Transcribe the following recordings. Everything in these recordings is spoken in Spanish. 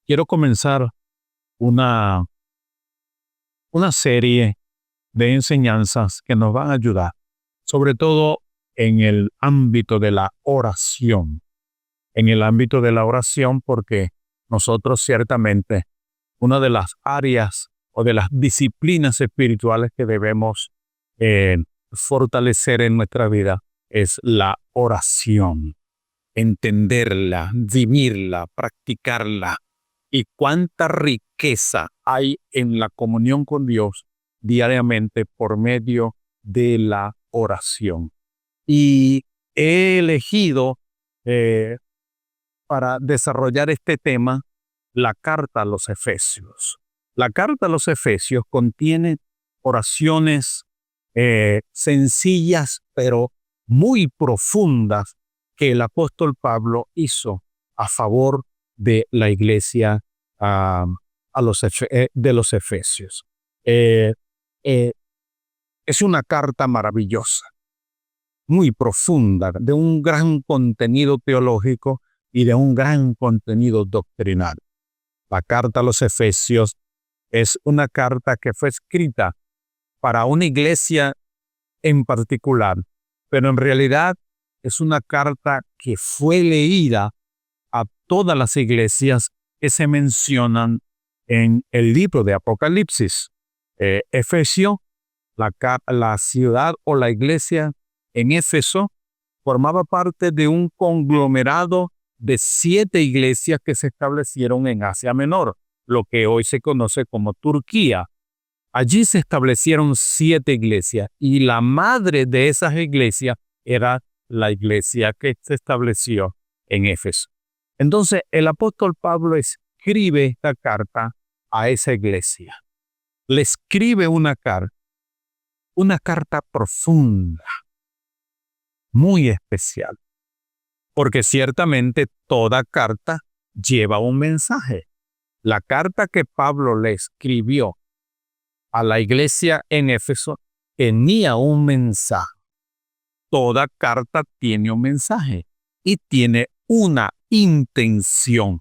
Quiero comenzar una, una serie de enseñanzas que nos van a ayudar, sobre todo en el ámbito de la oración. En el ámbito de la oración, porque nosotros ciertamente, una de las áreas o de las disciplinas espirituales que debemos eh, fortalecer en nuestra vida es la oración. Entenderla, vivirla, practicarla. Y cuánta riqueza hay en la comunión con Dios diariamente por medio de la oración. Y he elegido para desarrollar este tema la carta a los Efesios. La carta a los Efesios contiene oraciones sencillas pero muy profundas que el apóstol Pablo hizo a favor de la iglesia de los Efesios. Es una carta maravillosa, muy profunda, de un gran contenido teológico y de un gran contenido doctrinal. La carta a los Efesios es una carta que fue escrita para una iglesia en particular, pero en realidad es una carta que fue leída a todas las iglesias que se mencionan en el libro de Apocalipsis. Efesio, la ciudad o la iglesia en Éfeso, formaba parte de un conglomerado de 7 iglesias que se establecieron en Asia Menor, lo que hoy se conoce como Turquía. Allí se establecieron 7 iglesias y la madre de esas iglesias era la iglesia que se estableció en Éfeso. Entonces, el apóstol Pablo escribe esta carta a esa iglesia. Le escribe una carta profunda, muy especial, porque ciertamente toda carta lleva un mensaje. La carta que Pablo le escribió a la iglesia en Éfeso tenía un mensaje. Toda carta tiene un mensaje y tiene una intención.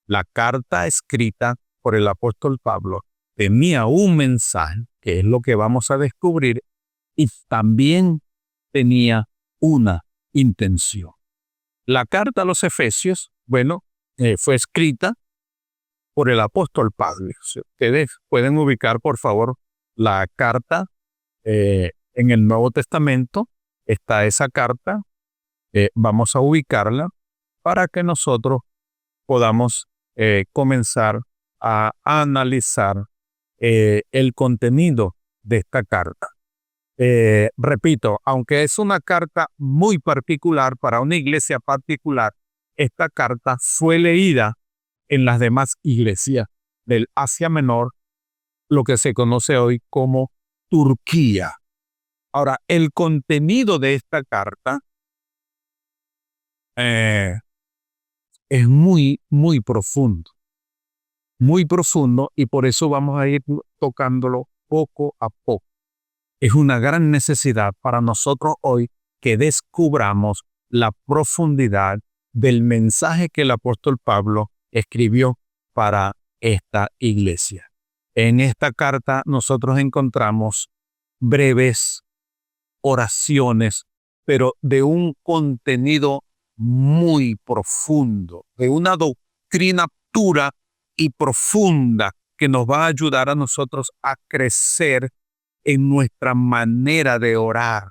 La carta escrita por el apóstol Pablo tenía un mensaje, que es lo que vamos a descubrir, y también tenía una intención. La carta a los Efesios, fue escrita por el apóstol Pablo. Si ustedes pueden ubicar, por favor, la carta en el Nuevo Testamento, está esa carta. Vamos a ubicarla para que nosotros podamos comenzar a analizar el contenido de esta carta. Repito, aunque es una carta muy particular para una iglesia particular, esta carta fue leída en las demás iglesias del Asia Menor, lo que se conoce hoy como Turquía. Ahora, el contenido de esta carta es muy, muy profundo y por eso vamos a ir tocándolo poco a poco. Es una gran necesidad para nosotros hoy que descubramos la profundidad del mensaje que el apóstol Pablo escribió para esta iglesia. En esta carta nosotros encontramos breves oraciones, pero de un contenido muy profundo, de una doctrina pura y profunda que nos va a ayudar a nosotros a crecer en nuestra manera de orar,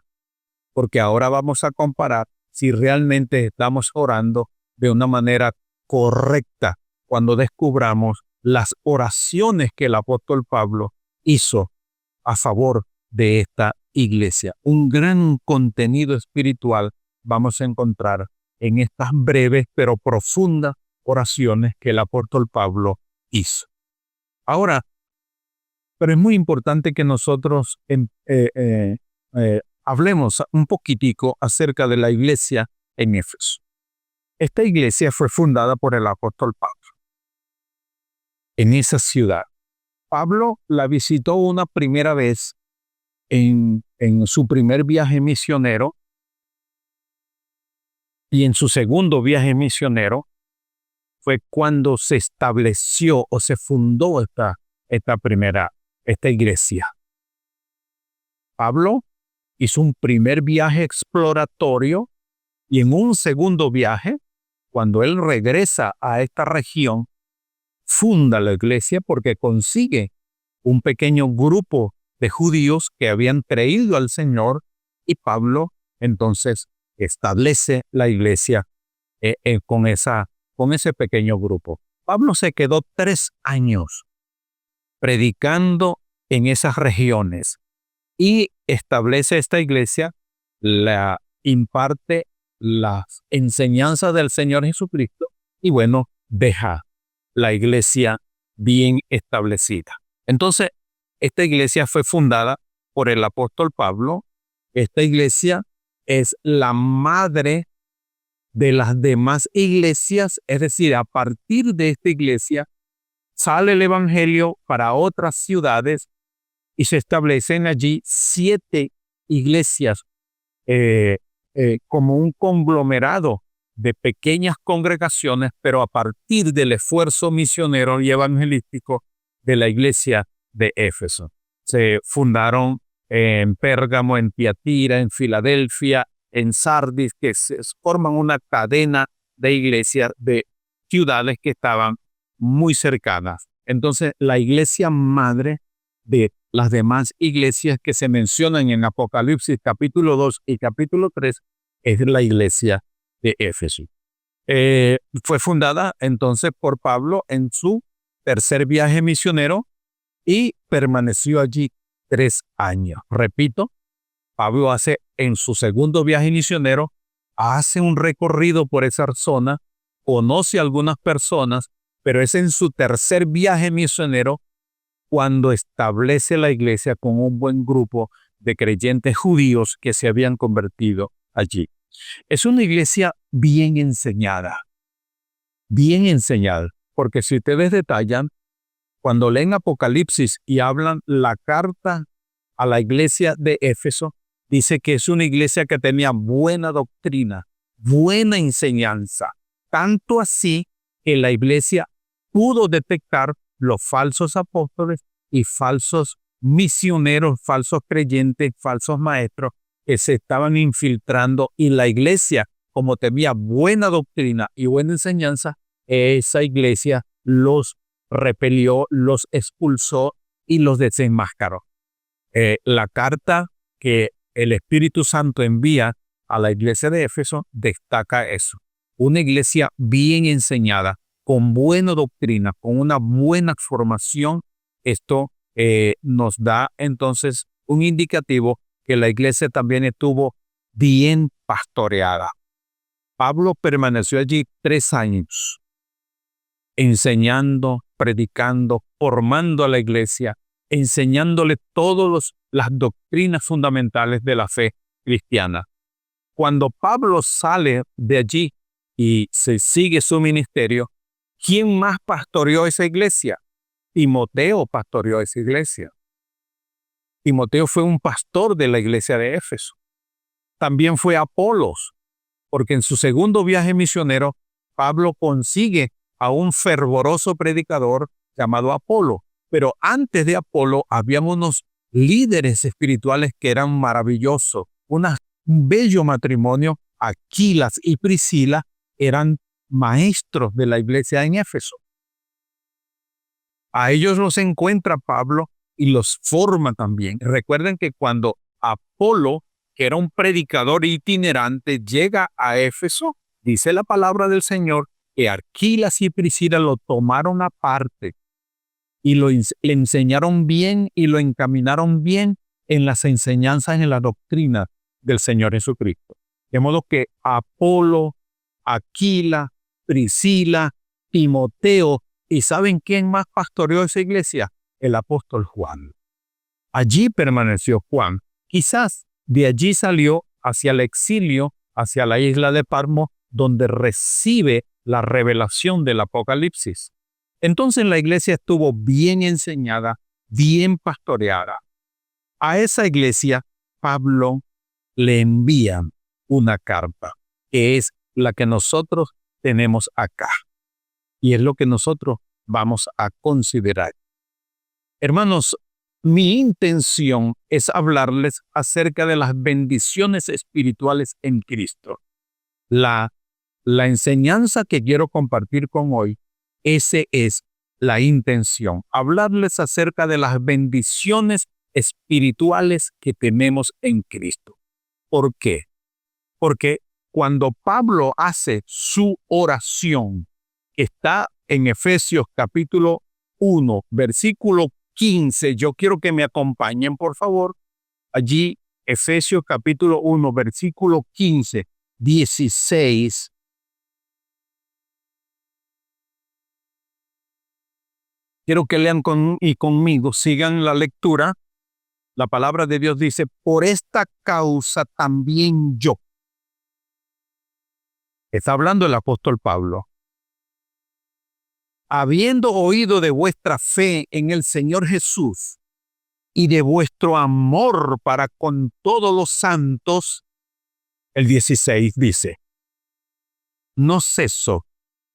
porque ahora vamos a comparar si realmente estamos orando de una manera correcta cuando descubramos las oraciones que el apóstol Pablo hizo a favor de esta iglesia. Un gran contenido espiritual vamos a encontrar en estas breves pero profundas oraciones que el apóstol Pablo hizo. Ahora, pero es muy importante que nosotros hablemos un poquitico acerca de la iglesia en Éfeso. Esta iglesia fue fundada por el apóstol Pablo en esa ciudad. Pablo la visitó una primera vez en su primer viaje misionero, y en su segundo viaje misionero fue cuando se estableció o se fundó esta iglesia. Pablo hizo un primer viaje exploratorio, y en un segundo viaje, cuando él regresa a esta región, funda la iglesia porque consigue un pequeño grupo de judíos que habían creído al Señor, y Pablo entonces establece la iglesia con ese pequeño grupo. Pablo se quedó 3 años predicando en esas regiones y establece esta iglesia, la imparte las enseñanzas del Señor Jesucristo, y bueno, deja la iglesia bien establecida. Entonces, esta iglesia fue fundada por el apóstol Pablo. Esta iglesia es la madre de las demás iglesias, es decir, a partir de esta iglesia sale el evangelio para otras ciudades y se establecen allí 7 iglesias como un conglomerado de pequeñas congregaciones, pero a partir del esfuerzo misionero y evangelístico de la iglesia de Éfeso. Se fundaron en Pérgamo, en Tiatira, en Filadelfia, en Sardis, que se forman una cadena de iglesias de ciudades que estaban muy cercanas. Entonces, la iglesia madre de las demás iglesias que se mencionan en Apocalipsis capítulo 2 y capítulo 3 es la iglesia de Éfeso. Fue fundada entonces por Pablo en su tercer viaje misionero y permaneció allí 3 años. Repito, Pablo en su segundo viaje misionero, hace un recorrido por esa zona, conoce a algunas personas, pero es en su tercer viaje misionero cuando establece la iglesia con un buen grupo de creyentes judíos que se habían convertido allí. Es una iglesia bien enseñada, porque si ustedes detallan, cuando leen Apocalipsis y hablan la carta a la iglesia de Éfeso, dice que es una iglesia que tenía buena doctrina, buena enseñanza, tanto así que la iglesia pudo detectar los falsos apóstoles y falsos misioneros, falsos creyentes, falsos maestros que se estaban infiltrando, y la iglesia, como tenía buena doctrina y buena enseñanza, esa iglesia los repelió, los expulsó y los desenmascaró. La carta que el Espíritu Santo envía a la iglesia de Éfeso destaca eso. Una iglesia bien enseñada, con buena doctrina, con una buena formación. Esto nos da entonces un indicativo que la iglesia también estuvo bien pastoreada. Pablo permaneció allí 3 años, enseñando, predicando, formando a la iglesia, enseñándole todas las doctrinas fundamentales de la fe cristiana. Cuando Pablo sale de allí y se sigue su ministerio, ¿quién más pastoreó esa iglesia? Timoteo pastoreó esa iglesia. Timoteo fue un pastor de la iglesia de Éfeso. También fue Apolos, porque en su segundo viaje misionero, Pablo consigue a un fervoroso predicador llamado Apolo. Pero antes de Apolo, había unos líderes espirituales que eran maravillosos. Un bello matrimonio. Aquilas y Priscila eran maestros de la iglesia en Éfeso. A ellos los encuentra Pablo y los forma también. Recuerden que cuando Apolo, que era un predicador itinerante, llega a Éfeso, dice la palabra del Señor que Aquilas y Priscila lo tomaron aparte y le enseñaron bien y lo encaminaron bien en las enseñanzas, en la doctrina del Señor Jesucristo. De modo que Apolo, Aquila, Priscila, Timoteo, ¿y saben quién más pastoreó esa iglesia? El apóstol Juan. Allí permaneció Juan. Quizás de allí salió hacia el exilio, hacia la isla de Patmos, donde recibe la revelación del Apocalipsis. Entonces la iglesia estuvo bien enseñada, bien pastoreada. A esa iglesia Pablo le envía una carta, que es la que nosotros tenemos acá. Y es lo que nosotros vamos a considerar. Hermanos, mi intención es hablarles acerca de las bendiciones espirituales en Cristo. La enseñanza que quiero compartir con hoy, esa es la intención. Hablarles acerca de las bendiciones espirituales que tenemos en Cristo. ¿Por qué? Porque cuando Pablo hace su oración, que está en Efesios capítulo 1, versículo 15, yo quiero que me acompañen, por favor. Allí, Efesios capítulo 1, versículo 15, 16. Quiero que lean conmigo, sigan la lectura. La palabra de Dios dice, por esta causa también yo. Está hablando el apóstol Pablo. Habiendo oído de vuestra fe en el Señor Jesús y de vuestro amor para con todos los santos, el 16 dice, no ceso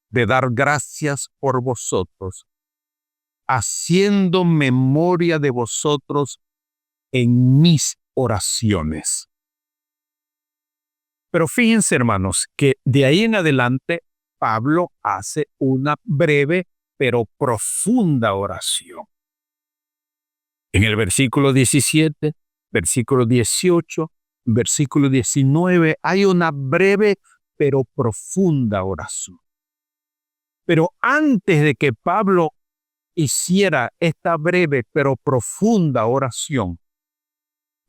de dar gracias por vosotros, haciendo memoria de vosotros en mis oraciones. Pero fíjense, hermanos, que de ahí en adelante Pablo hace una breve pero profunda oración. En el versículo 17, versículo 18, versículo 19, hay una breve pero profunda oración. Pero antes de que Pablo hiciera esta breve pero profunda oración,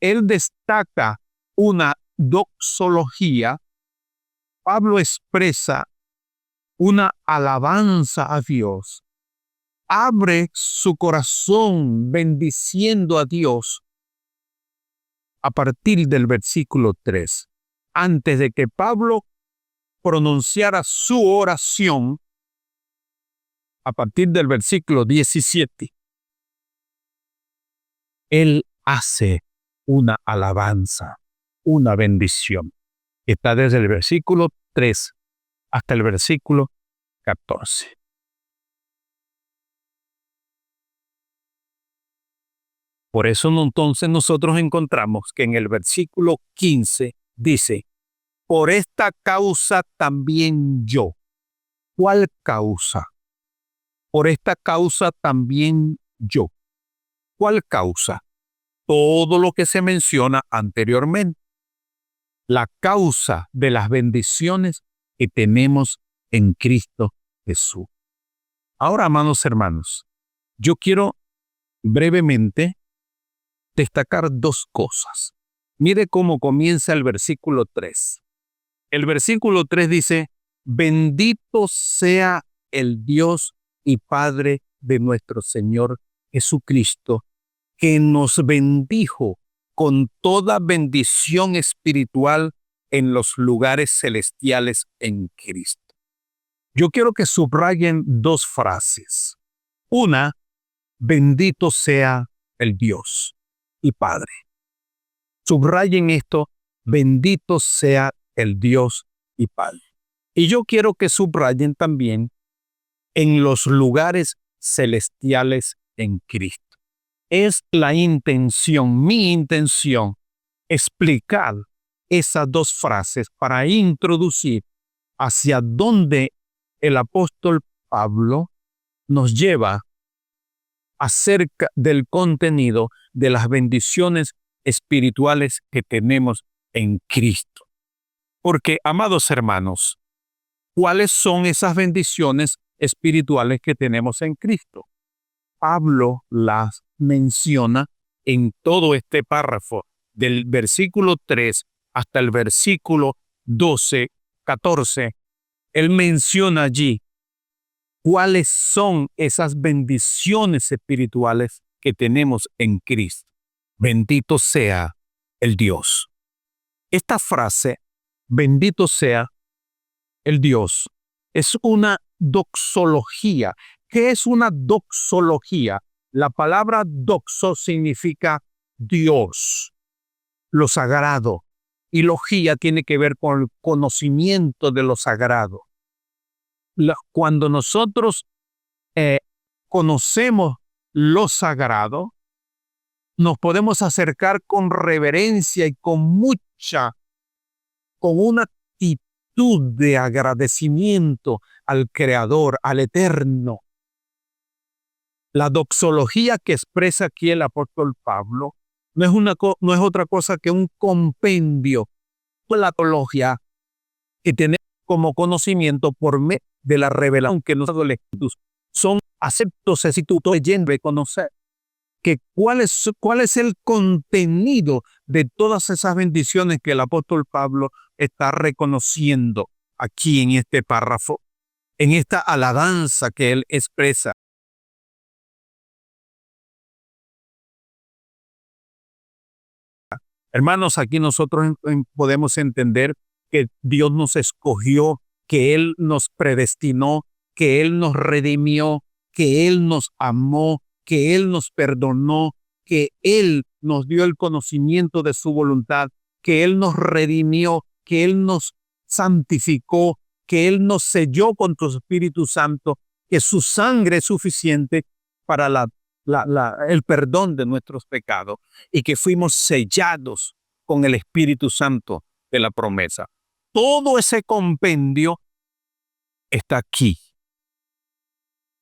él destaca una doxología. Pablo expresa una alabanza a Dios. Abre su corazón bendiciendo a Dios a partir del versículo 3. Antes de que Pablo pronunciara su oración, a partir del versículo 17, él hace una alabanza, una bendición. Está desde el versículo 3 hasta el versículo 14. Por eso entonces nosotros encontramos que en el versículo 15 dice, por esta causa también yo. ¿Cuál causa? Por esta causa también yo. ¿Cuál causa? Todo lo que se menciona anteriormente. La causa de las bendiciones que tenemos en Cristo Jesús. Ahora, amados hermanos, yo quiero brevemente destacar dos cosas. Mire cómo comienza el versículo 3. El versículo 3 dice, bendito sea el Dios y Padre de nuestro Señor Jesucristo, que nos bendijo con toda bendición espiritual en los lugares celestiales en Cristo. Yo quiero que subrayen dos frases. Una, bendito sea el Dios y Padre. Subrayen esto, bendito sea el Dios y Padre. Y yo quiero que subrayen también en los lugares celestiales en Cristo. Es la intención, mi intención, explicar esas dos frases para introducir hacia dónde el apóstol Pablo nos lleva acerca del contenido de las bendiciones espirituales que tenemos en Cristo. Porque, amados hermanos, ¿cuáles son esas bendiciones espirituales que tenemos en Cristo? Pablo las menciona en todo este párrafo, del versículo 3 hasta el versículo 12, 14. Él menciona allí cuáles son esas bendiciones espirituales que tenemos en Cristo. Bendito sea el Dios. Esta frase, bendito sea, el Dios. Es una doxología. ¿Qué es una doxología? La palabra doxo significa Dios, lo sagrado. Y logía tiene que ver con el conocimiento de lo sagrado. Cuando nosotros conocemos lo sagrado, nos podemos acercar con reverencia y con una actitud de agradecimiento al Creador, al Eterno. La doxología que expresa aquí el apóstol Pablo no es otra cosa que un compendio, la teología que tenemos como conocimiento por medio de la revelación que nos ha dado el Espíritu. Son aceptos, si tú leyendo y conocer que cuál es el contenido de todas esas bendiciones que el apóstol Pablo está reconociendo aquí en este párrafo, en esta alabanza que él expresa. Hermanos, aquí nosotros podemos entender que Dios nos escogió, que Él nos predestinó, que Él nos redimió, que Él nos amó, que Él nos perdonó, que Él nos dio el conocimiento de su voluntad, que Él nos redimió, que Él nos santificó, que Él nos selló con su Espíritu Santo, que su sangre es suficiente para el perdón de nuestros pecados y que fuimos sellados con el Espíritu Santo de la promesa. Todo ese compendio está aquí,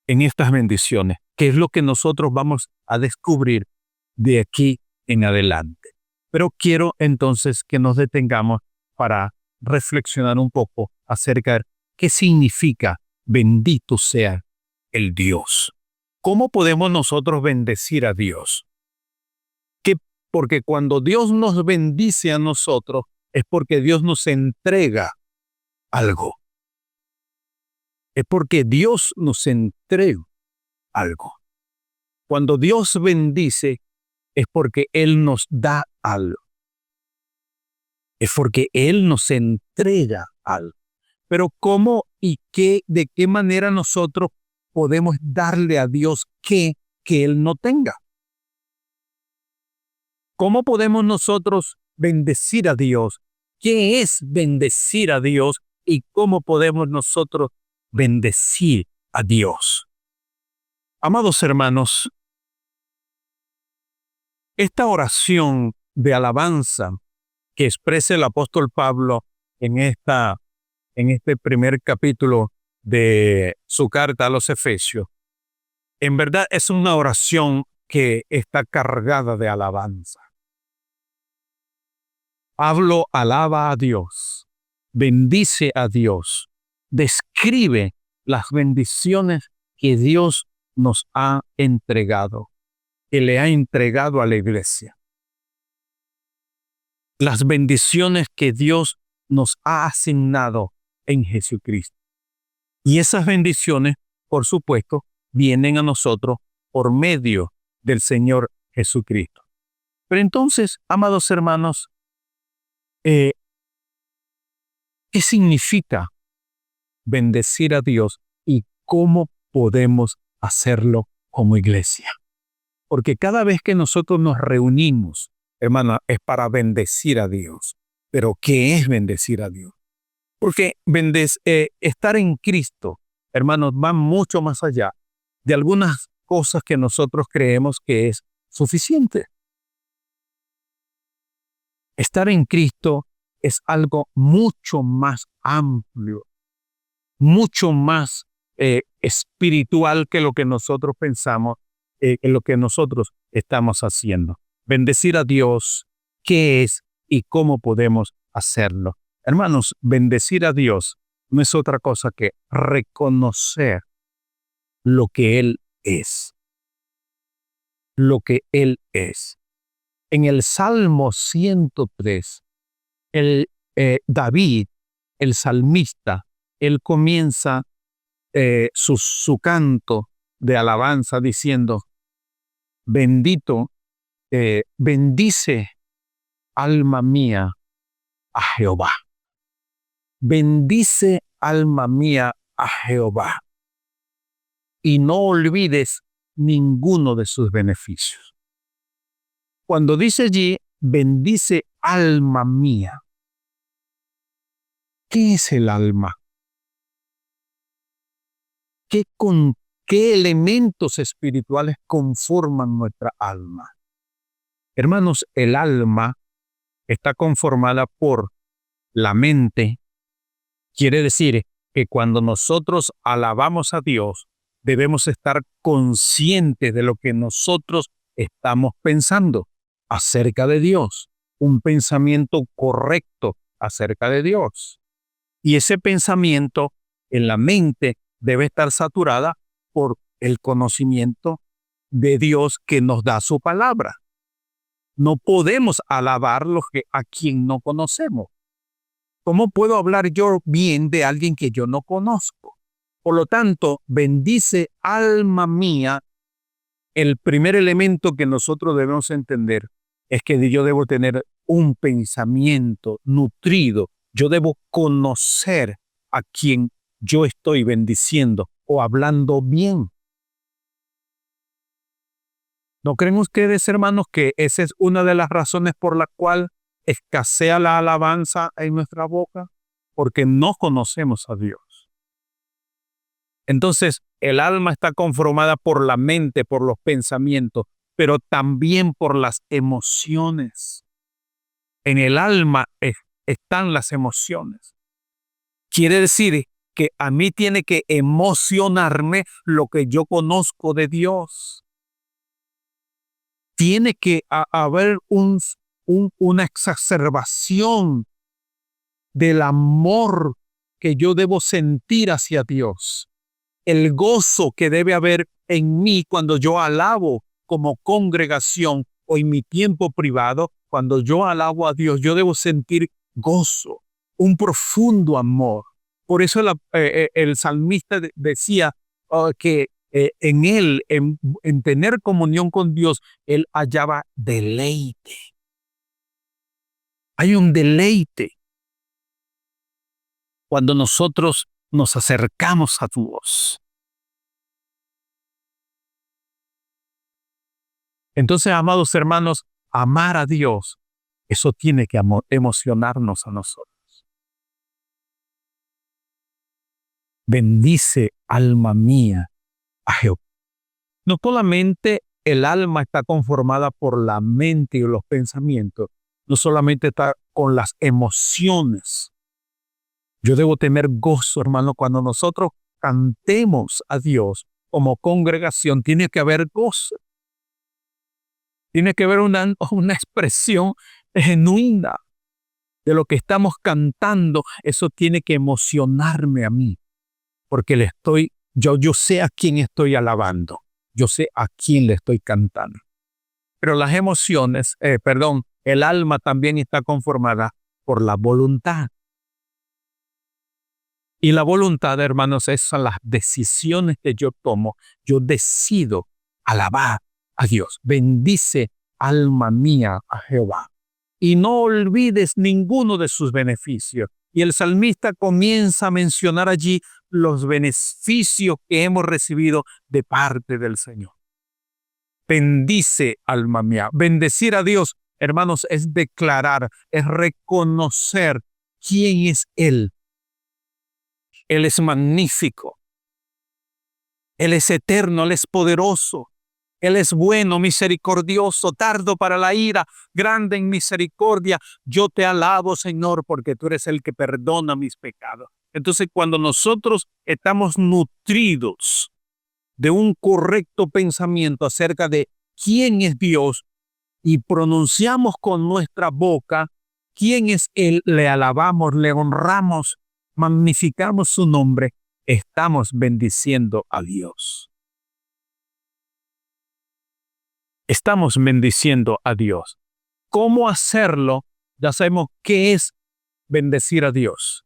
en estas bendiciones, que es lo que nosotros vamos a descubrir de aquí en adelante. Pero quiero entonces que nos detengamos para reflexionar un poco acerca de qué significa bendito sea el Dios. ¿Cómo podemos nosotros bendecir a Dios? Porque cuando Dios nos bendice a nosotros, es porque Dios nos entrega algo. Es porque Dios nos entrega algo. Cuando Dios bendice, es porque Él nos da algo. Es porque Él nos entrega algo. Pero ¿cómo y de qué manera nosotros podemos darle a Dios que Él no tenga? ¿Cómo podemos nosotros bendecir a Dios? ¿Qué es bendecir a Dios? ¿Y cómo podemos nosotros bendecir a Dios? Amados hermanos, esta oración de alabanza que expresa el apóstol Pablo en este primer capítulo de su carta a los Efesios, en verdad es una oración que está cargada de alabanza. Pablo alaba a Dios, bendice a Dios, describe las bendiciones que Dios nos ha entregado, que le ha entregado a la iglesia. Las bendiciones que Dios nos ha asignado en Jesucristo. Y esas bendiciones, por supuesto, vienen a nosotros por medio del Señor Jesucristo. Pero entonces, amados hermanos, ¿qué significa bendecir a Dios y cómo podemos hacerlo como iglesia? Porque cada vez que nosotros nos reunimos, hermano, es para bendecir a Dios. Pero ¿qué es bendecir a Dios? Porque estar en Cristo, hermanos, va mucho más allá de algunas cosas que nosotros creemos que es suficiente. Estar en Cristo es algo mucho más amplio, mucho más espiritual que lo que nosotros pensamos, que lo que nosotros estamos haciendo. Bendecir a Dios, ¿qué es y cómo podemos hacerlo? Hermanos, bendecir a Dios no es otra cosa que reconocer lo que Él es. Lo que Él es. En el Salmo 103, David, el salmista, él comienza su canto de alabanza diciendo, bendice alma mía a Jehová. Bendice alma mía, a Jehová, y no olvides ninguno de sus beneficios. Cuando dice allí, bendice alma mía, ¿qué es el alma? ¿Qué elementos espirituales conforman nuestra alma? Hermanos, el alma está conformada por la mente. Quiere decir que cuando nosotros alabamos a Dios, debemos estar conscientes de lo que nosotros estamos pensando acerca de Dios, un pensamiento correcto acerca de Dios. Y ese pensamiento en la mente debe estar saturada por el conocimiento de Dios que nos da su palabra. No podemos alabar a quien no conocemos. ¿Cómo puedo hablar yo bien de alguien que yo no conozco? Por lo tanto, bendice alma mía. El primer elemento que nosotros debemos entender es que yo debo tener un pensamiento nutrido. Yo debo conocer a quien yo estoy bendiciendo o hablando bien. ¿No creen ustedes, hermanos, que esa es una de las razones por la cual escasea la alabanza en nuestra boca? Porque no conocemos a Dios. Entonces, el alma está conformada por la mente, por los pensamientos, pero también por las emociones. En el alma están las emociones. Quiere decir que a mí tiene que emocionarme lo que yo conozco de Dios. Tiene que haber una exacerbación del amor que yo debo sentir hacia Dios. El gozo que debe haber en mí cuando yo alabo como congregación o en mi tiempo privado, cuando yo alabo a Dios, yo debo sentir gozo, un profundo amor. Por eso el salmista decía que en él, en tener comunión con Dios, él hallaba deleite. Hay un deleite cuando nosotros nos acercamos a Dios. Entonces, amados hermanos, amar a Dios, eso tiene que emocionarnos a nosotros. Bendice, alma mía, a Jehová. No solamente el alma está conformada por la mente y los pensamientos, no solamente está con las emociones. Yo debo tener gozo, hermano, cuando nosotros cantemos a Dios como congregación, tiene que haber gozo. Tiene que haber una expresión genuina de lo que estamos cantando. Eso tiene que emocionarme a mí, porque yo sé a quién estoy alabando, yo sé a quién le estoy cantando. Pero las emociones, el alma también está conformada por la voluntad. Y la voluntad, hermanos, esas son las decisiones que yo tomo. Yo decido alabar a Dios. Bendice, alma mía, a Jehová. Y no olvides ninguno de sus beneficios. Y el salmista comienza a mencionar allí los beneficios que hemos recibido de parte del Señor. Bendice, alma mía. Bendecir a Dios, hermanos, es declarar, es reconocer quién es Él. Él es magnífico. Él es eterno, Él es poderoso. Él es bueno, misericordioso, tardo para la ira, grande en misericordia. Yo te alabo, Señor, porque tú eres el que perdona mis pecados. Entonces, cuando nosotros estamos nutridos de un correcto pensamiento acerca de quién es Dios y pronunciamos con nuestra boca quién es Él, le alabamos, le honramos, magnificamos su nombre, estamos bendiciendo a Dios. Estamos bendiciendo a Dios. ¿Cómo hacerlo? Ya sabemos qué es bendecir a Dios.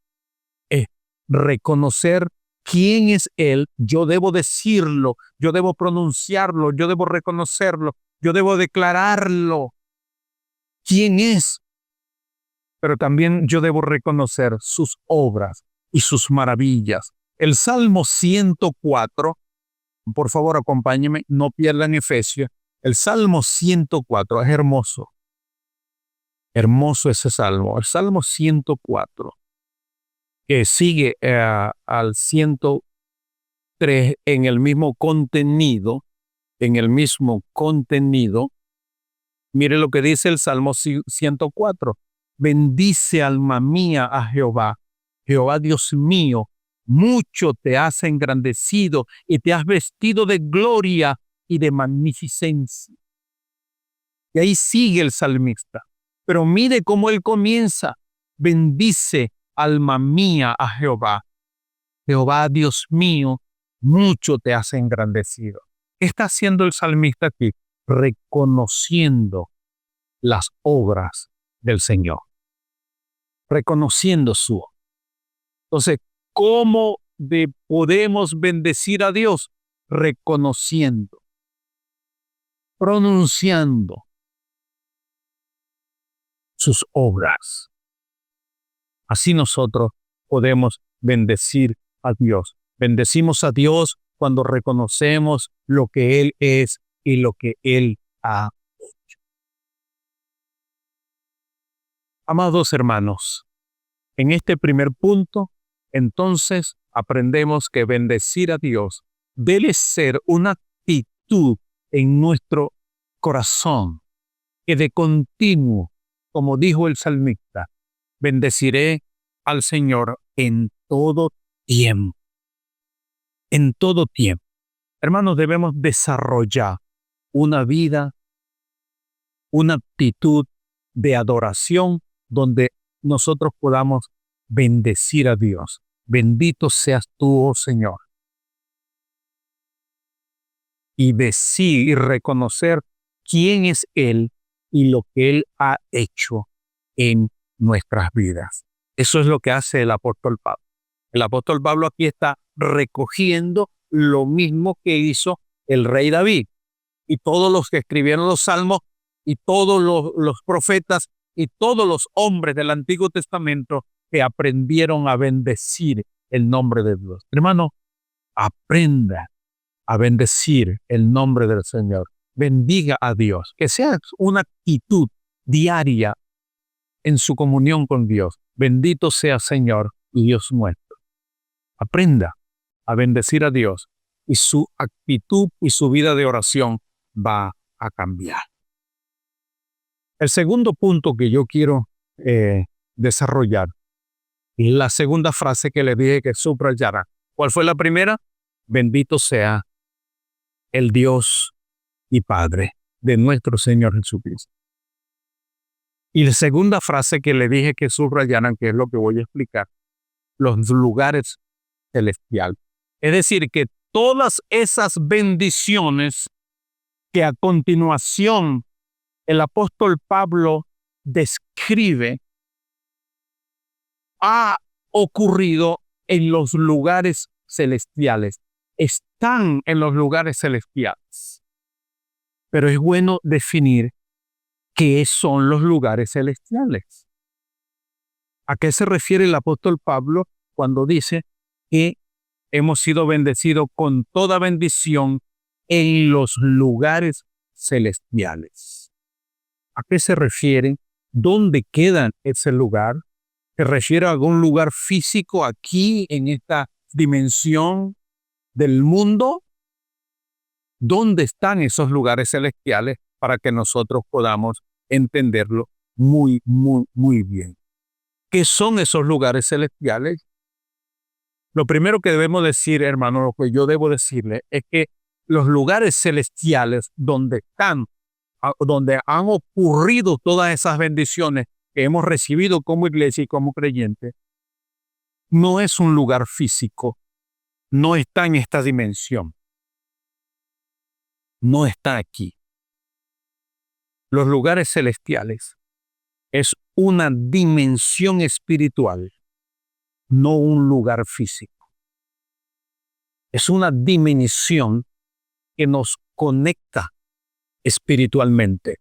Es reconocer quién es Él. Yo debo decirlo, yo debo pronunciarlo, yo debo reconocerlo, yo debo declararlo. ¿Quién es? Pero también yo debo reconocer sus obras y sus maravillas. El Salmo 104, por favor acompáñenme, no pierdan Efesios. El Salmo 104 es hermoso. Hermoso ese salmo. El Salmo 104, que sigue al 103 en el mismo contenido, Mire lo que dice el Salmo 104. Bendice alma mía a Jehová. Jehová Dios mío, mucho te has engrandecido y te has vestido de gloria y de magnificencia. Y ahí sigue el salmista. Pero mire cómo él comienza. Bendice alma mía a Jehová. Jehová Dios mío, mucho te has engrandecido. ¿Qué está haciendo el salmista aquí? Reconociendo las obras del Señor. Reconociendo su obra. Entonces, ¿cómo podemos bendecir a Dios? Reconociendo, pronunciando sus obras. Así nosotros podemos bendecir a Dios. Bendecimos a Dios cuando reconocemos lo que Él es y lo que Él ha hecho. Amados hermanos, en este primer punto, entonces aprendemos que bendecir a Dios debe ser una actitud en nuestro corazón, que de continuo, como dijo el salmista, bendeciré al Señor en todo tiempo. En todo tiempo. Hermanos, debemos desarrollar una vida, una actitud de adoración donde nosotros podamos bendecir a Dios. Bendito seas tú, oh Señor. Y decir y reconocer quién es Él y lo que Él ha hecho en nuestras vidas. Eso es lo que hace el apóstol Pablo. El apóstol Pablo aquí está recogiendo lo mismo que hizo el rey David y todos los que escribieron los salmos y todos los profetas y todos los hombres del Antiguo Testamento que aprendieron a bendecir el nombre de Dios. Hermano, aprenda a bendecir el nombre del Señor. Bendiga a Dios. Que sea una actitud diaria en su comunión con Dios. Bendito sea Señor y Dios nuestro. Aprenda a bendecir a Dios y su actitud y su vida de oración va a cambiar. El segundo punto que yo quiero desarrollar, la segunda frase que le dije que subrayara. ¿Cuál fue la primera? Bendito sea el Dios y Padre de nuestro Señor Jesucristo. Y la segunda frase que le dije que subrayaran, que es lo que voy a explicar, los lugares celestiales. Es decir, que todas esas bendiciones que a continuación el apóstol Pablo describe ha ocurrido en los lugares celestiales. Están en los lugares celestiales. Pero es bueno definir qué son los lugares celestiales. ¿A qué se refiere el apóstol Pablo cuando dice que hemos sido bendecidos con toda bendición en los lugares celestiales? ¿A qué se refiere? ¿Dónde queda ese lugar? ¿Se refiere a algún lugar físico aquí en esta dimensión del mundo? ¿Dónde están esos lugares celestiales para que nosotros podamos entenderlo muy, muy, muy bien? ¿Qué son esos lugares celestiales? Lo primero que debemos decir, hermano, lo que yo debo decirle es que los lugares celestiales donde han ocurrido todas esas bendiciones que hemos recibido como iglesia y como creyentes, no es un lugar físico, no está en esta dimensión, no está aquí. Los lugares celestiales es una dimensión espiritual, no un lugar físico. Es una dimensión que nos conecta espiritualmente.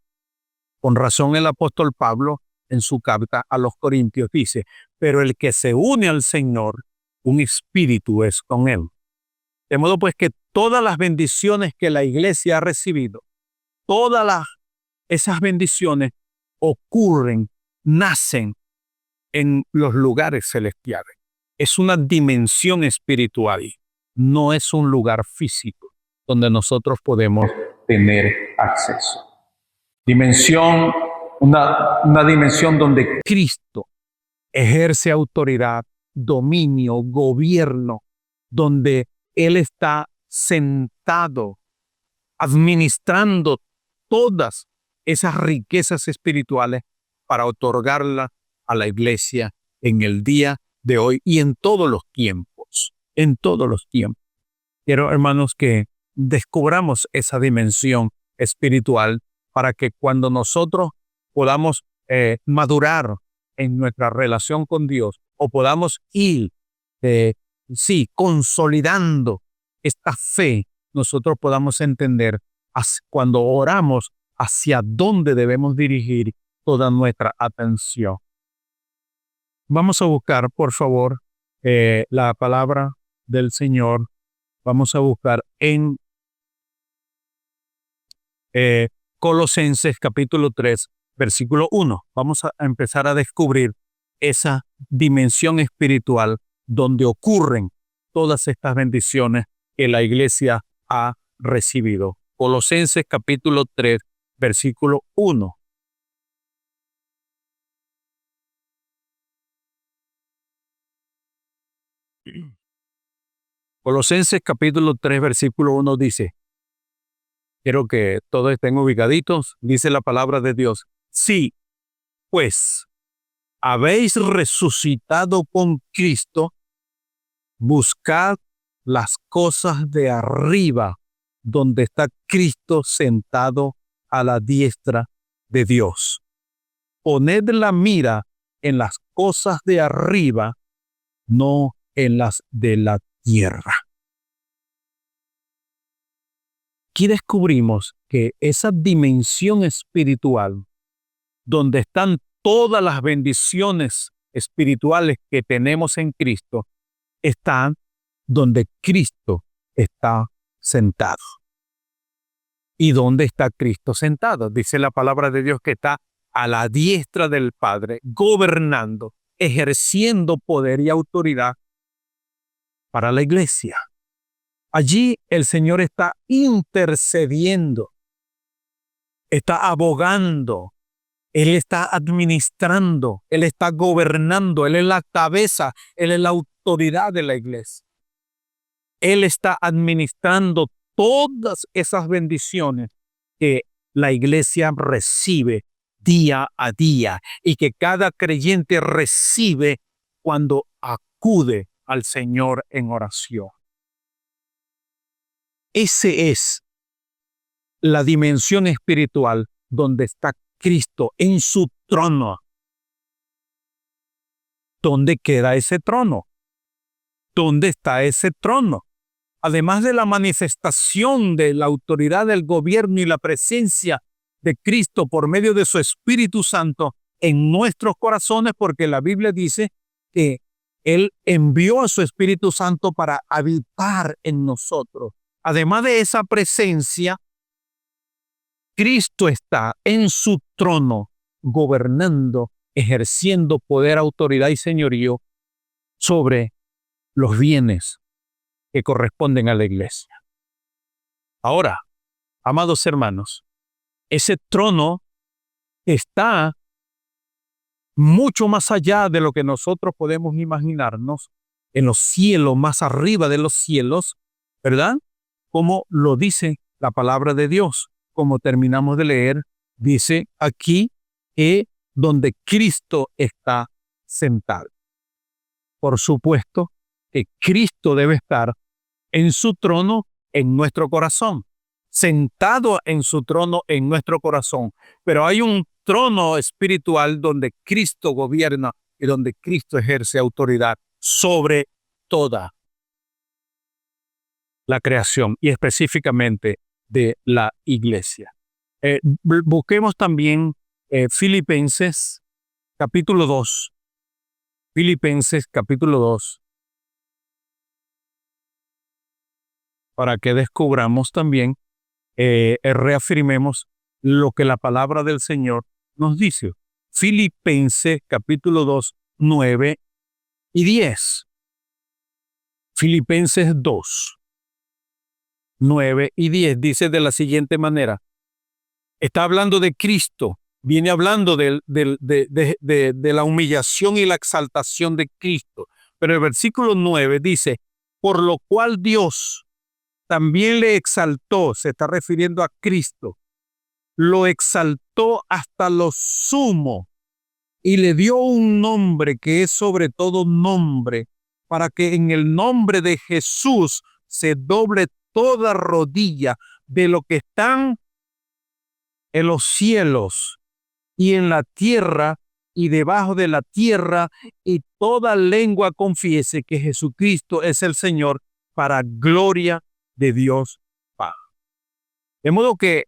Con razón el apóstol Pablo en su carta a los Corintios dice, pero el que se une al Señor un espíritu es con él. De modo pues que todas las bendiciones que la iglesia ha recibido, esas bendiciones ocurren, nacen en los lugares celestiales. Es una dimensión espiritual, no es un lugar físico donde nosotros podemos tener acceso. Una dimensión donde Cristo ejerce autoridad, dominio, gobierno, donde Él está sentado, administrando todas esas riquezas espirituales para otorgarlas a la iglesia en el día de hoy y en todos los tiempos, en todos los tiempos. Quiero, hermanos, que descubramos esa dimensión espiritual para que cuando nosotros podamos madurar en nuestra relación con Dios o podamos ir, consolidando esta fe, nosotros podamos entender cuando oramos hacia dónde debemos dirigir toda nuestra atención. Vamos a buscar, por favor, la palabra del Señor. Vamos a buscar en Colosenses capítulo 3, versículo 1. Vamos a empezar a descubrir esa dimensión espiritual donde ocurren todas estas bendiciones que la iglesia ha recibido. Colosenses capítulo 3, versículo 1. Colosenses capítulo 3, versículo 1 dice, quiero que todos estén ubicaditos, dice la palabra de Dios. Sí, pues, habéis resucitado con Cristo, buscad las cosas de arriba, donde está Cristo sentado a la diestra de Dios. Poned la mira en las cosas de arriba, no en las de la tierra. Aquí descubrimos que esa dimensión espiritual, donde están todas las bendiciones espirituales que tenemos en Cristo, está donde Cristo está sentado. ¿Y dónde está Cristo sentado? Dice la palabra de Dios que está a la diestra del Padre, gobernando, ejerciendo poder y autoridad para la iglesia. Allí el Señor está intercediendo, está abogando, Él está administrando, Él está gobernando, Él es la cabeza, Él es la autoridad de la iglesia. Él está administrando todas esas bendiciones que la iglesia recibe día a día y que cada creyente recibe cuando acude al Señor en oración. Ese es la dimensión espiritual donde está Cristo en su trono. ¿Dónde queda ese trono? ¿Dónde está ese trono? Además de la manifestación de la autoridad del gobierno y la presencia de Cristo por medio de su Espíritu Santo en nuestros corazones, porque la Biblia dice que Él envió a su Espíritu Santo para habitar en nosotros. Además de esa presencia, Cristo está en su trono, gobernando, ejerciendo poder, autoridad y señorío sobre los bienes que corresponden a la iglesia. Ahora, amados hermanos, ese trono está mucho más allá de lo que nosotros podemos imaginarnos, en los cielos, más arriba de los cielos, ¿verdad? Como lo dice la palabra de Dios, como terminamos de leer, dice aquí que donde Cristo está sentado. Por supuesto que Cristo debe estar en su trono en nuestro corazón, sentado en su trono en nuestro corazón. Pero hay un trono espiritual donde Cristo gobierna y donde Cristo ejerce autoridad sobre toda la creación y específicamente de la iglesia. Busquemos también Filipenses capítulo 2. Filipenses capítulo 2. para que descubramos también, reafirmemos lo que la palabra del Señor nos dice. Filipenses capítulo 2, 9 y 10. Filipenses 2, 9 y 10 dice de la siguiente manera. Está hablando de Cristo, viene hablando de la humillación y la exaltación de Cristo. Pero el versículo 9 dice, por lo cual Dios también le exaltó, se está refiriendo a Cristo, lo exaltó hasta lo sumo y le dio un nombre que es sobre todo nombre, para que en el nombre de Jesús se doble toda rodilla de lo que están en los cielos y en la tierra y debajo de la tierra, y toda lengua confiese que Jesucristo es el Señor, para gloria de Dios Padre. De modo que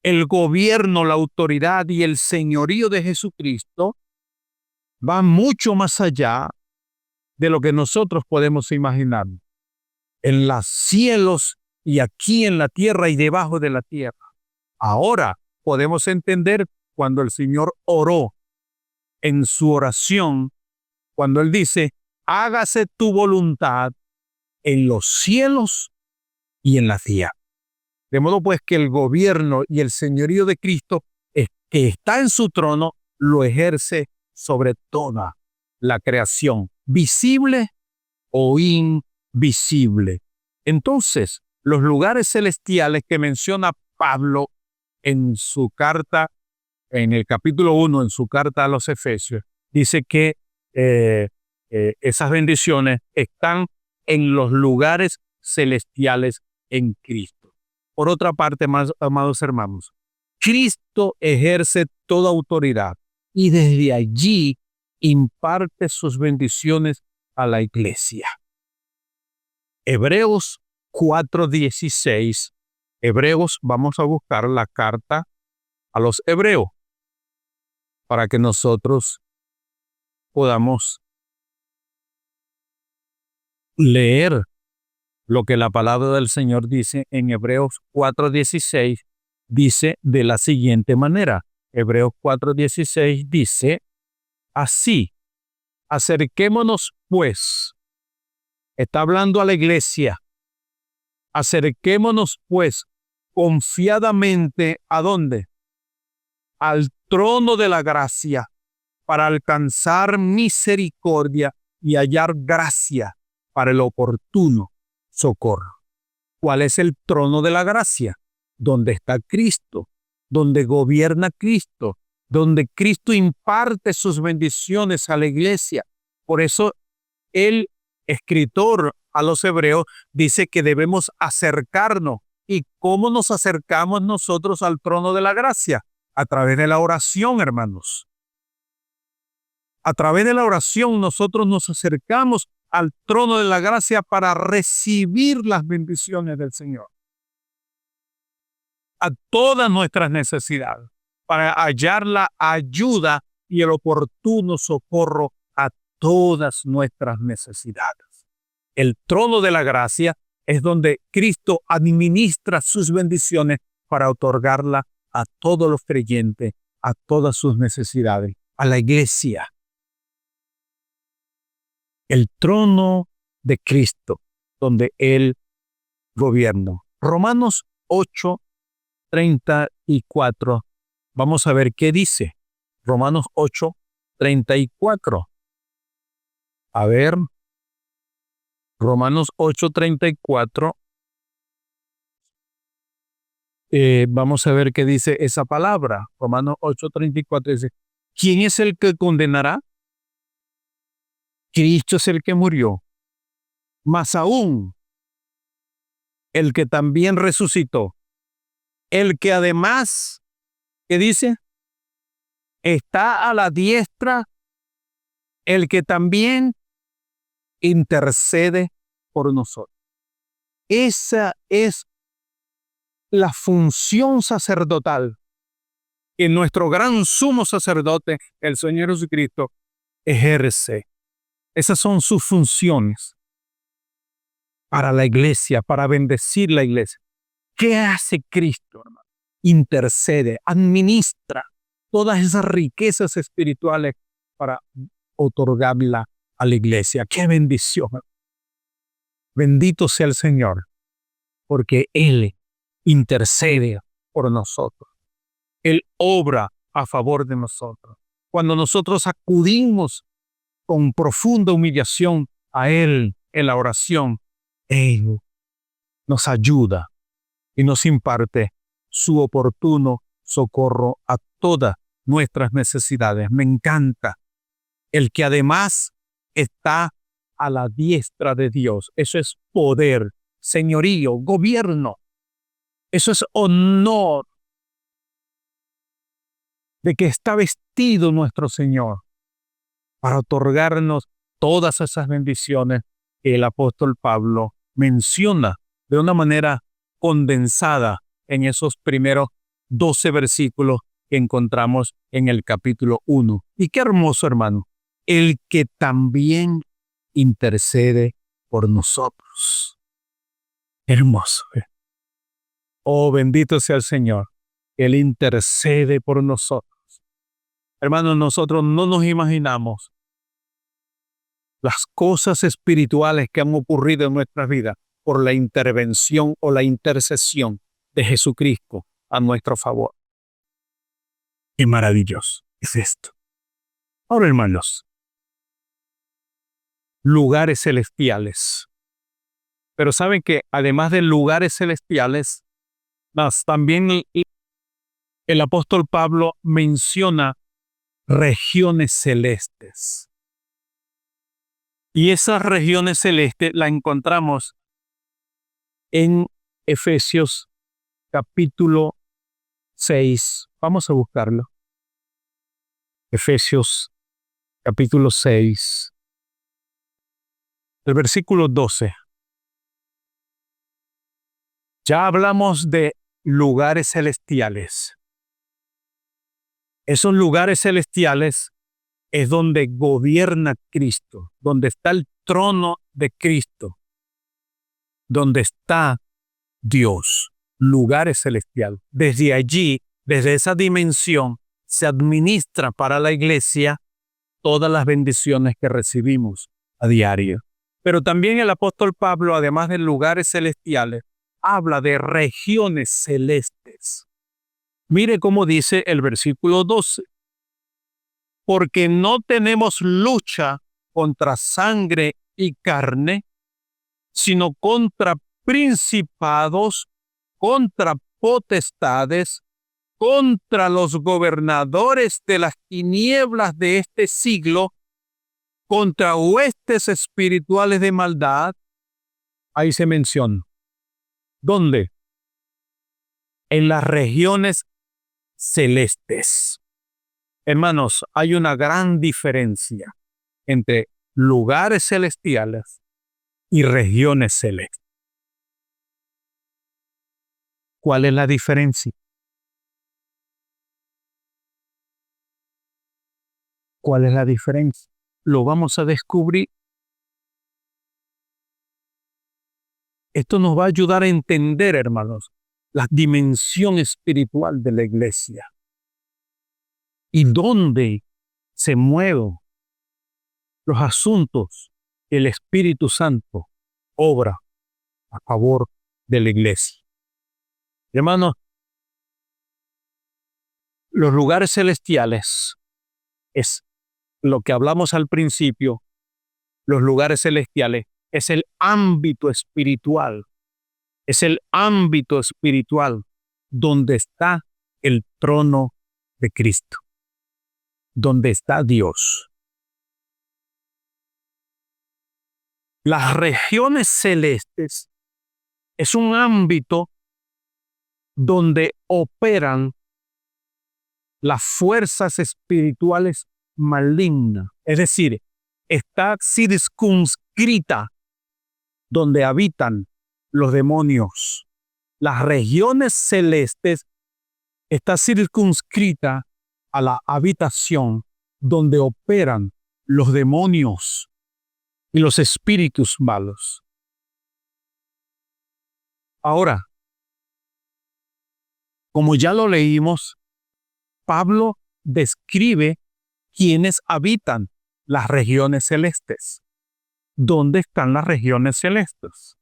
el gobierno, la autoridad y el señorío de Jesucristo va mucho más allá de lo que nosotros podemos imaginar. En los cielos y aquí en la tierra y debajo de la tierra. Ahora podemos entender cuando el Señor oró en su oración, cuando Él dice, hágase tu voluntad en los cielos y en la tierra. De modo pues que el gobierno y el señorío de Cristo, que está en su trono, lo ejerce sobre toda la creación, visible o invisible. Entonces, los lugares celestiales que menciona Pablo en su carta, en el capítulo 1, en su carta a los Efesios, dice que esas bendiciones están en los lugares celestiales en Cristo. Por otra parte, más amados hermanos, Cristo ejerce toda autoridad y desde allí imparte sus bendiciones a la iglesia. Hebreos 4:16. Hebreos, vamos a buscar la carta a los Hebreos para que nosotros podamos leer lo que la palabra del Señor dice en Hebreos 4:16. Dice de la siguiente manera. Hebreos 4:16 dice así: acerquémonos pues. Está hablando a la iglesia. Acerquémonos pues confiadamente, ¿a dónde? Al trono de la gracia, para alcanzar misericordia y hallar gracia para el oportuno socorro. ¿Cuál es el trono de la gracia? Donde está Cristo, donde gobierna Cristo, donde Cristo imparte sus bendiciones a la iglesia. Por eso el escritor a los Hebreos dice que debemos acercarnos. ¿Y cómo nos acercamos nosotros al trono de la gracia? A través de la oración, hermanos. A través de la oración nosotros nos acercamos al trono de la gracia para recibir las bendiciones del Señor. A todas nuestras necesidades, para hallar la ayuda y el oportuno socorro a todas nuestras necesidades. El trono de la gracia es donde Cristo administra sus bendiciones para otorgarla a todos los creyentes, a todas sus necesidades, a la iglesia. El trono de Cristo, donde Él gobierna. Romanos 8:34. Vamos a ver qué dice. Romanos 8:34. A ver. Romanos 8:34. Vamos a ver qué dice esa palabra. Romanos 8:34 dice, ¿quién es el que condenará? Cristo es el que murió. Más aún, el que también resucitó. El que además, ¿qué dice? Está a la diestra, el que también intercede por nosotros. Esa es la función sacerdotal que nuestro gran sumo sacerdote, el Señor Jesucristo, ejerce. Esas son sus funciones. para la iglesia, para bendecir la iglesia. ¿Qué hace Cristo, hermano? Intercede, administra todas esas riquezas espirituales para otorgarla a la iglesia. ¡Qué bendición! Bendito sea el Señor, porque Él intercede por nosotros. Él obra a favor de nosotros. Cuando nosotros acudimos con profunda humillación a Él en la oración, Él nos ayuda y nos imparte su oportuno socorro a todas nuestras necesidades. Me encanta el que además está a la diestra de Dios. Eso es poder, señorío, gobierno. Eso es honor de que está vestido nuestro Señor para otorgarnos todas esas bendiciones que el apóstol Pablo menciona de una manera condensada en esos primeros 12 versículos que encontramos en el capítulo 1. Y qué hermoso, hermano, el que también intercede por nosotros. Hermoso. Oh, bendito sea el Señor. Él intercede por nosotros. Hermanos, nosotros no nos imaginamos las cosas espirituales que han ocurrido en nuestras vidas por la intervención o la intercesión de Jesucristo a nuestro favor. Qué maravilloso es esto. Ahora, hermanos, lugares celestiales. Pero saben que además de lugares celestiales, también el apóstol Pablo menciona regiones celestes. Y esas regiones celestes las encontramos en Efesios capítulo 6. Vamos a buscarlo. Efesios capítulo 6. El versículo 12. Ya hablamos de lugares celestiales. Esos lugares celestiales es donde gobierna Cristo, donde está el trono de Cristo, donde está Dios, lugares celestiales. Desde allí, desde esa dimensión, se administra para la iglesia todas las bendiciones que recibimos a diario. Pero también el apóstol Pablo, además de lugares celestiales, habla de regiones celestes. Mire cómo dice el versículo 12. Porque no tenemos lucha contra sangre y carne, sino contra principados, contra potestades, contra los gobernadores de las tinieblas de este siglo, contra huestes espirituales de maldad. Ahí se menciona. ¿Dónde? En las regiones celestes. Hermanos, hay una gran diferencia entre lugares celestiales y regiones celestes. ¿Cuál es la diferencia? ¿Cuál es la diferencia? Lo vamos a descubrir. Esto nos va a ayudar a entender, hermanos, la dimensión espiritual de la iglesia y dónde se mueven los asuntos que el Espíritu Santo obra a favor de la iglesia. Hermanos, los lugares celestiales es lo que hablamos al principio. Los lugares celestiales es el ámbito espiritual. Es el ámbito espiritual donde está el trono de Cristo, donde está Dios. Las regiones celestes es un ámbito donde operan las fuerzas espirituales malignas. Es decir, está circunscrita donde habitan los demonios. Las regiones celestes está circunscrita a la habitación donde operan los demonios y los espíritus malos. Ahora, como ya lo leímos, Pablo describe quiénes habitan las regiones celestes. ¿Dónde están las regiones celestes?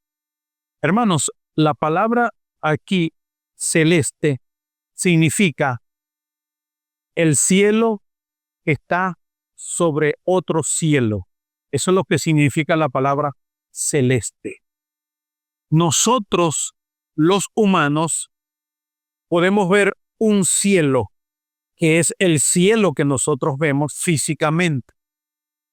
Hermanos, la palabra aquí celeste significa el cielo que está sobre otro cielo. Eso es lo que significa la palabra celeste. Nosotros, los humanos, podemos ver un cielo que es el cielo que nosotros vemos físicamente.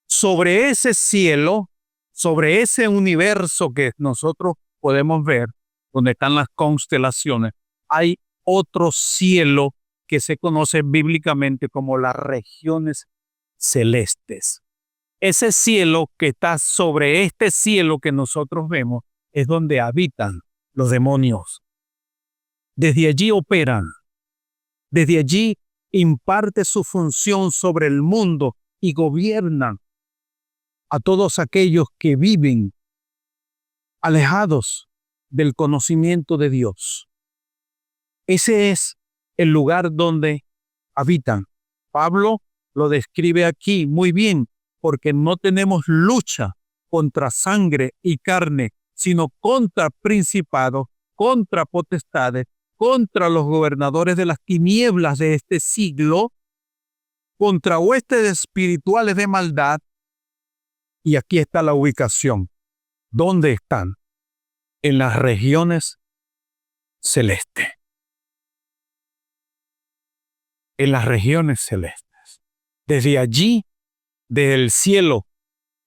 Sobre ese cielo, sobre ese universo que nosotros podemos ver, donde están las constelaciones, hay otro cielo que se conoce bíblicamente como las regiones celestes. Ese cielo que está sobre este cielo que nosotros vemos es donde habitan los demonios. Desde allí operan. Desde allí imparte su función sobre el mundo y gobiernan a todos aquellos que viven alejados del conocimiento de Dios. Ese es el lugar donde habitan. Pablo lo describe aquí muy bien, porque no tenemos lucha contra sangre y carne, sino contra principados, contra potestades, contra los gobernadores de las tinieblas de este siglo, contra huestes espirituales de maldad. Y aquí está la ubicación. ¿Dónde están? En las regiones celestes. En las regiones celestes. Desde allí, desde el cielo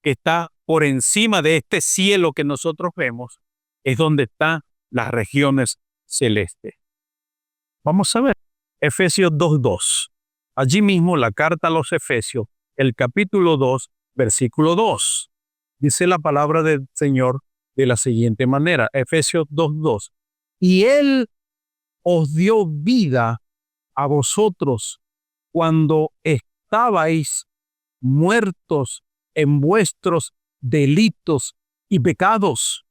que está por encima de este cielo que nosotros vemos, es donde están las regiones celestes. Vamos a ver Efesios 2:2. Allí mismo la carta a los Efesios, el capítulo 2, versículo 2. Dice la palabra del Señor de la siguiente manera, Efesios 2:2. Y Él os dio vida a vosotros cuando estabais muertos en vuestros delitos y pecados,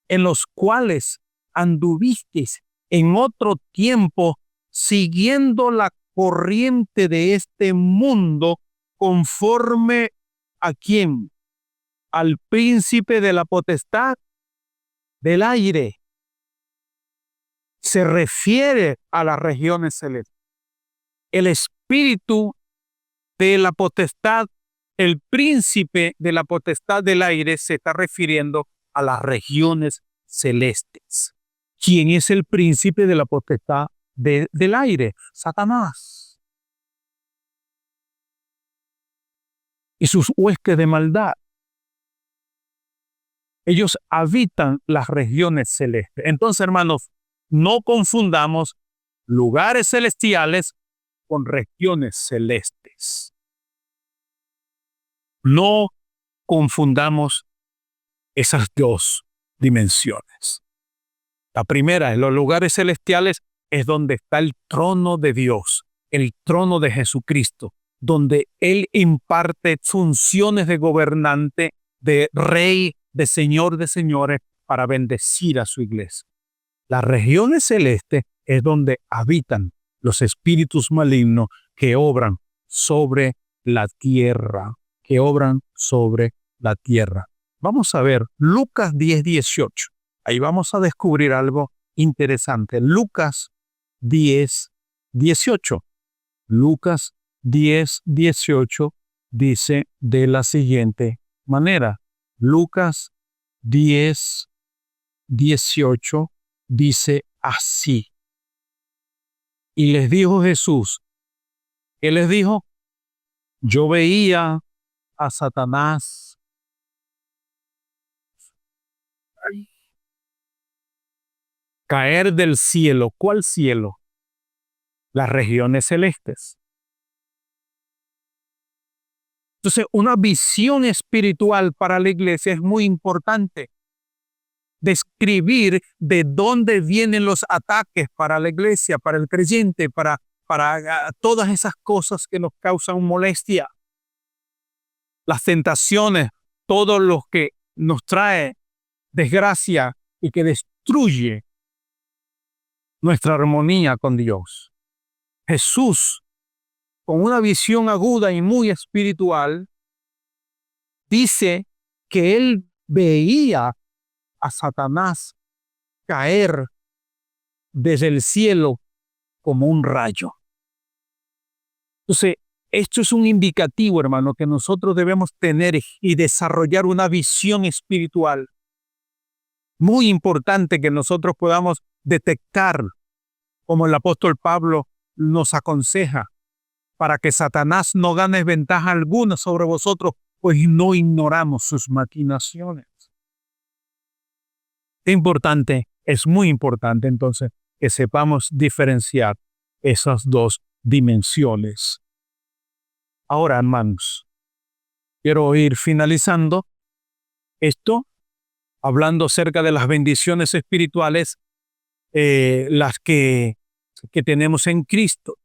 en los cuales anduvisteis en otro tiempo siguiendo la corriente de este mundo, conforme a quién, al príncipe de la potestad del aire. Se refiere a las regiones celestes. El espíritu de la potestad, el príncipe de la potestad del aire, se está refiriendo a las regiones celestes. ¿Quién es el príncipe de la potestad del aire? Satanás y sus huestes de maldad. Ellos habitan las regiones celestes. Entonces, hermanos, no confundamos lugares celestiales con regiones celestes. No confundamos esas dos dimensiones. La primera, en los lugares celestiales, es donde está el trono de Dios, el trono de Jesucristo, donde Él imparte funciones de gobernante, de rey, de señor de señores, para bendecir a su iglesia. Las regiones celestes es donde habitan los espíritus malignos que obran sobre la tierra, Vamos a ver Lucas 10:18. Ahí vamos a descubrir algo interesante. Lucas 10:18. Lucas 10:18 dice de la siguiente manera. Lucas 10:18 dice así. Y les dijo Jesús, ¿qué les dijo? Yo veía a Satanás caer del cielo. ¿Cuál cielo? Las regiones celestes. Entonces, una visión espiritual para la iglesia es muy importante. Describir de dónde vienen los ataques para la iglesia, para el creyente, para todas esas cosas que nos causan molestia. Las tentaciones, todo lo que nos trae desgracia y que destruye nuestra armonía con Dios. Jesús, con una visión aguda y muy espiritual, dice que él veía a Satanás caer desde el cielo como un rayo. Entonces, esto es un indicativo, hermano, que nosotros debemos tener y desarrollar una visión espiritual muy importante que nosotros podamos detectar, como el apóstol Pablo nos aconseja, para que Satanás no gane ventaja alguna sobre vosotros, pues no ignoramos sus maquinaciones. Es muy importante entonces que sepamos diferenciar esas dos dimensiones. Ahora, hermanos, quiero ir finalizando esto, hablando acerca de las bendiciones espirituales, las que tenemos en Cristo.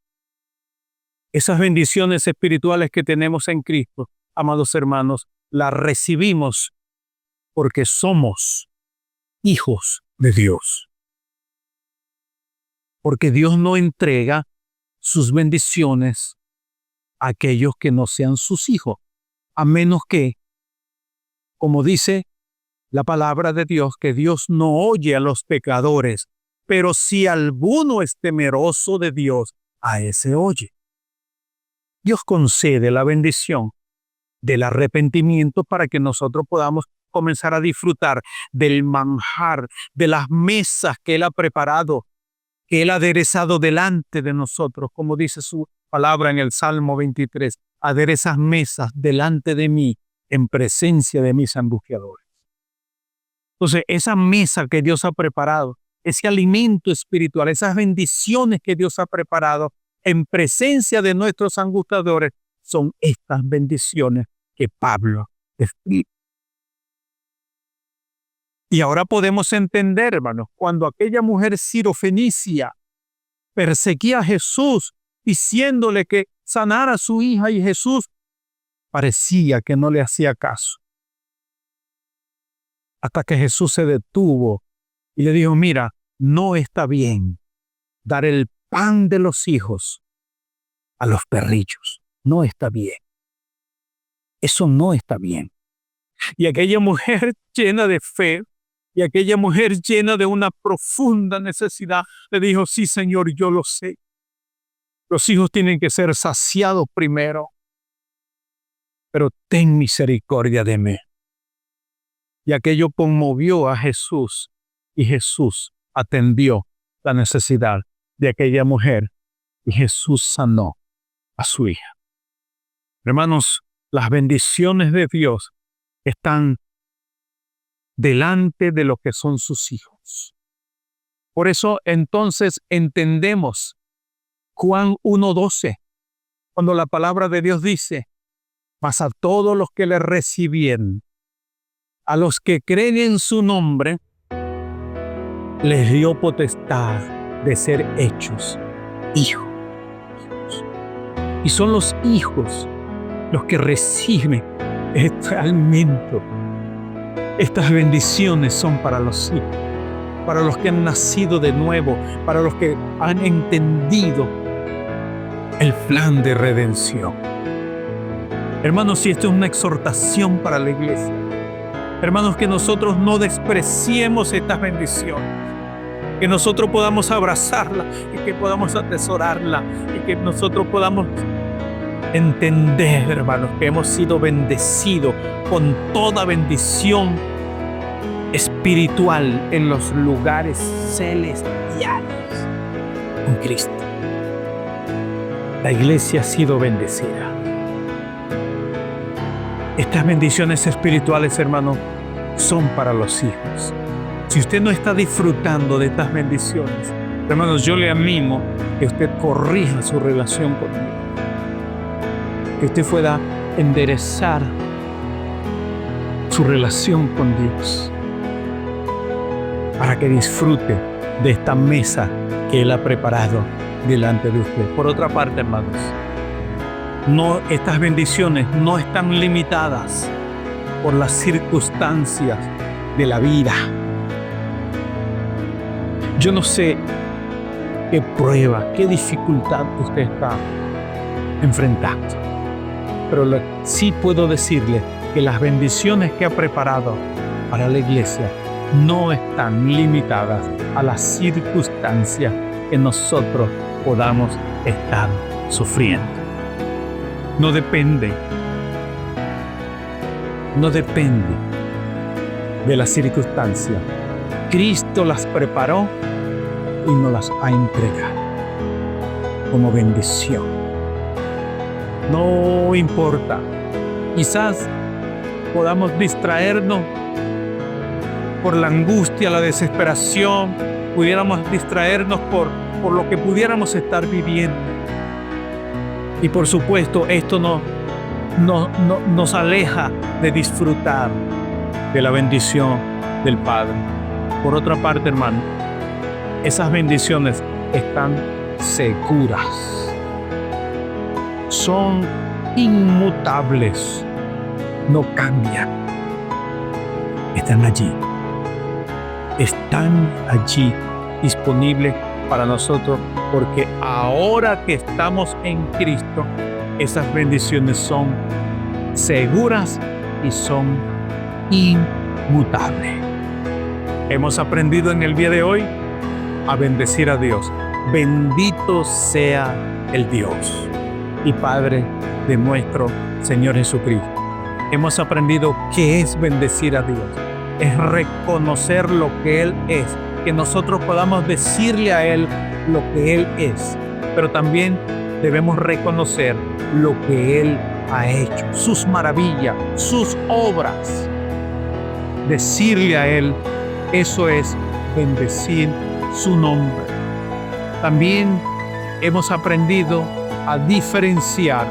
Esas bendiciones espirituales que tenemos en Cristo, amados hermanos, las recibimos porque somos hijos de Dios. Porque Dios no entrega sus bendiciones a aquellos que no sean sus hijos, a menos que, como dice la palabra de Dios, que Dios no oye a los pecadores, pero si alguno es temeroso de Dios, a ese oye. Dios concede la bendición del arrepentimiento para que nosotros podamos comenzar a disfrutar del manjar, de las mesas que Él ha preparado, que Él ha aderezado delante de nosotros, como dice su palabra en el Salmo 23, aderezas mesas delante de mí en presencia de mis angustiadores. Entonces, esa mesa que Dios ha preparado, ese alimento espiritual, esas bendiciones que Dios ha preparado en presencia de nuestros angustiadores, son estas bendiciones que Pablo describe. Y ahora podemos entender, hermanos, cuando aquella mujer sirofenicia perseguía a Jesús diciéndole que sanara a su hija y Jesús parecía que no le hacía caso. Hasta que Jesús se detuvo y le dijo, mira, no está bien dar el pan de los hijos a los perrillos. No está bien. Eso no está bien. Y aquella mujer llena de fe, y aquella mujer llena de una profunda necesidad, le dijo, sí, Señor, yo lo sé. Los hijos tienen que ser saciados primero, pero ten misericordia de mí. Y aquello conmovió a Jesús, y Jesús atendió la necesidad de aquella mujer, y Jesús sanó a su hija. Hermanos, las bendiciones de Dios están delante de lo que son sus hijos. Por eso entonces entendemos Juan 1:12, cuando la palabra de Dios dice, mas a todos los que le recibieron, a los que creen en su nombre, les dio potestad de ser hechos hijos. Y son los hijos los que reciben este alimento. Estas bendiciones son para los hijos, para los que han nacido de nuevo, para los que han entendido el plan de redención. Hermanos, si esto es una exhortación para la iglesia, hermanos, que nosotros no despreciemos estas bendiciones, que nosotros podamos abrazarla y que podamos atesorarla y que nosotros podamos entender, hermanos, que hemos sido bendecidos con toda bendición espiritual en los lugares celestiales con Cristo. La iglesia ha sido bendecida. Estas bendiciones espirituales, hermanos, son para los hijos. Si usted no está disfrutando de estas bendiciones, hermanos, yo le animo que usted corrija su relación conmigo, que usted pueda enderezar su relación con Dios para que disfrute de esta mesa que Él ha preparado delante de usted. Por otra parte, hermanos, estas bendiciones no están limitadas por las circunstancias de la vida. Yo no sé qué prueba, qué dificultad usted está enfrentando. Pero sí puedo decirle que las bendiciones que ha preparado para la iglesia no están limitadas a las circunstancias que nosotros podamos estar sufriendo. No depende de las circunstancias. Cristo las preparó y nos las ha entregado como bendición. No importa, quizás podamos distraernos por la angustia, la desesperación, pudiéramos distraernos por lo que pudiéramos estar viviendo. Y por supuesto, esto nos aleja de disfrutar de la bendición del Padre. Por otra parte, hermano, esas bendiciones están seguras, son inmutables, no cambian, están allí disponibles para nosotros, porque ahora que estamos en Cristo, esas bendiciones son seguras y son inmutables. Hemos aprendido en el día de hoy a bendecir a Dios. Bendito sea el Dios y Padre de nuestro Señor Jesucristo. Hemos aprendido qué es bendecir a Dios. Es reconocer lo que Él es, que nosotros podamos decirle a Él lo que Él es, pero también debemos reconocer lo que Él ha hecho, sus maravillas, sus obras. Decirle a Él, eso es bendecir su nombre. También hemos aprendido a diferenciar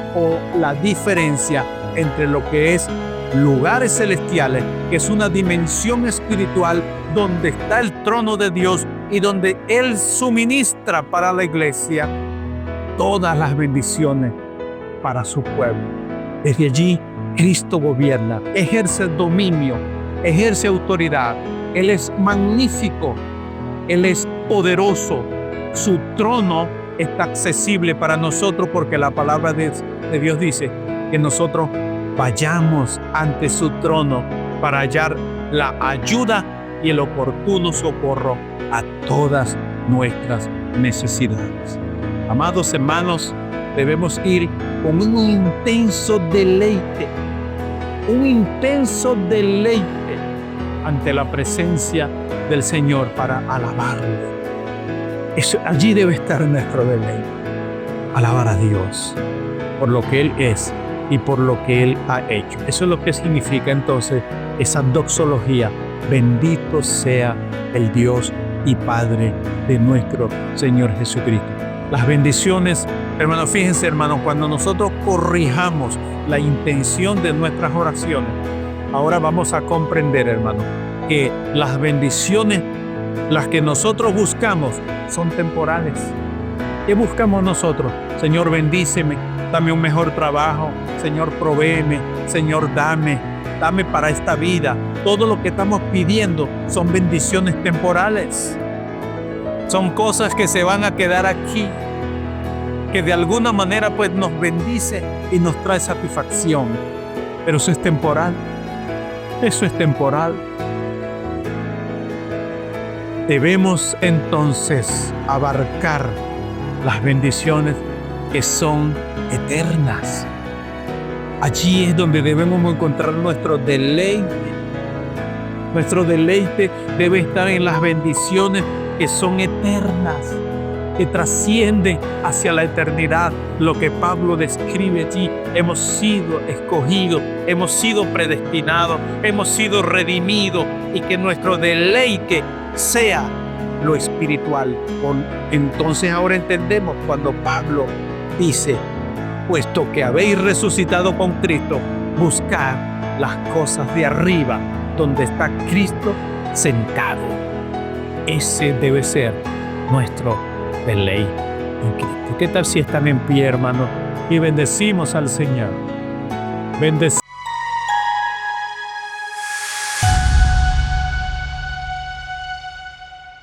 la diferencia entre lo que es lugares celestiales, que es una dimensión espiritual donde está el trono de Dios y donde Él suministra para la iglesia todas las bendiciones para su pueblo. Desde allí, Cristo gobierna, ejerce dominio, ejerce autoridad. Él es magnífico, Él es poderoso. Su trono está accesible para nosotros porque la palabra de Dios dice que nosotros vayamos ante su trono para hallar la ayuda y el oportuno socorro a todas nuestras necesidades. Amados hermanos, debemos ir con un intenso deleite ante la presencia del Señor para alabarle. Allí debe estar nuestro deleite, alabar a Dios por lo que Él es y por lo que Él ha hecho. Eso es lo que significa entonces esa doxología. Bendito sea el Dios y Padre de nuestro Señor Jesucristo. Las bendiciones, hermanos, fíjense, hermanos, cuando nosotros corrijamos la intención de nuestras oraciones, ahora vamos a comprender, hermanos, que las bendiciones, las que nosotros buscamos, son temporales. ¿Qué buscamos nosotros? Señor, bendíceme, dame un mejor trabajo. Señor, provéeme. Señor, dame para esta vida. Todo lo que estamos pidiendo son bendiciones temporales. Son cosas que se van a quedar aquí, que de alguna manera pues nos bendice y nos trae satisfacción. Pero eso es temporal. Eso es temporal. Debemos entonces abarcar las bendiciones que son eternas. Allí es donde debemos encontrar nuestro deleite. Nuestro deleite debe estar en las bendiciones que son eternas, que trascienden hacia la eternidad. Lo que Pablo describe allí: hemos sido escogidos, hemos sido predestinados, hemos sido redimidos, y que nuestro deleite sea lo espiritual. Entonces ahora entendemos cuando Pablo dice: puesto que habéis resucitado con Cristo, buscad las cosas de arriba, donde está Cristo sentado. Ese debe ser nuestro deleite en Cristo. ¿Qué tal si están en pie, hermanos, y bendecimos al Señor? Bendecimos.